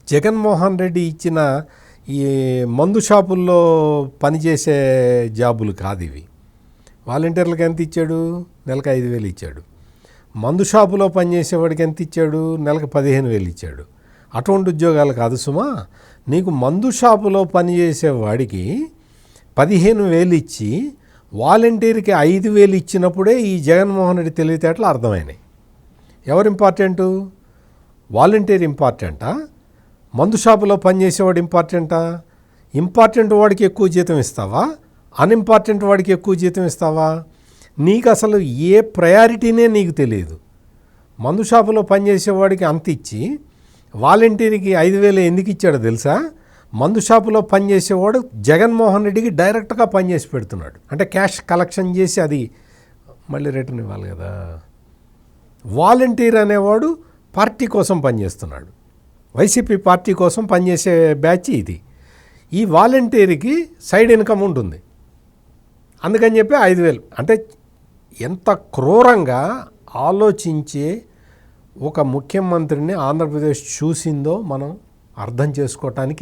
జగన్మోహన్ రెడ్డి ఇచ్చిన ఈ మందు షాపుల్లో పనిచేసే జాబులు కాదు ఇవి. వాలంటీర్లకు ఎంత ఇచ్చాడు? నెలకు 5,000 ఇచ్చాడు. మందు షాపులో పనిచేసేవాడికి ఎంత ఇచ్చాడు? నెలకు 15,000 ఇచ్చాడు. అటువంటి ఉద్యోగాలు కాదు సుమా. నీకు మందు షాపులో పనిచేసేవాడికి 15,000 ఇచ్చి వాలంటీర్కి 5,000 ఇచ్చినప్పుడే ఈ జగన్మోహన్ రెడ్డి తెలివితేటలు అర్థమైనాయి. ఎవరు ఇంపార్టెంటు? వాలంటీర్ ఇంపార్టెంటా? మందు షాపులో పనిచేసేవాడు ఇంపార్టెంటా? ఇంపార్టెంట్ వాడికి ఎక్కువ జీతం ఇస్తావా? అన్ఇంపార్టెంట్ వాడికి ఎక్కువ జీతం ఇస్తావా? నీకు అసలు ఏ ప్రయారిటీనే నీకు తెలియదు. మందు షాపులో పనిచేసేవాడికి అంత ఇచ్చి వాలంటీర్కి 5,000 ఎందుకు ఇచ్చాడో తెలుసా? మందు షాపులో పనిచేసేవాడు జగన్మోహన్ రెడ్డికి డైరెక్ట్గా పనిచేసి పెడుతున్నాడు. అంటే క్యాష్ కలెక్షన్ చేసి అది మళ్ళీ రిటర్న్ ఇవ్వాలి కదా. వాలంటీర్ అనేవాడు పార్టీ కోసం పనిచేస్తున్నాడు. వైసీపీ పార్టీ కోసం పనిచేసే బ్యాచ్ ఇది. ఈ వాలంటీర్కి సైడ్ ఇన్కమ్ ఉంటుంది. అందుకని చెప్పి 5,000. అంటే ఎంత క్రూరంగా ఆలోచించే ఒక ముఖ్యమంత్రిని ఆంధ్రప్రదేశ్ చూసిందో మనం అర్థం చేసుకోవటానికి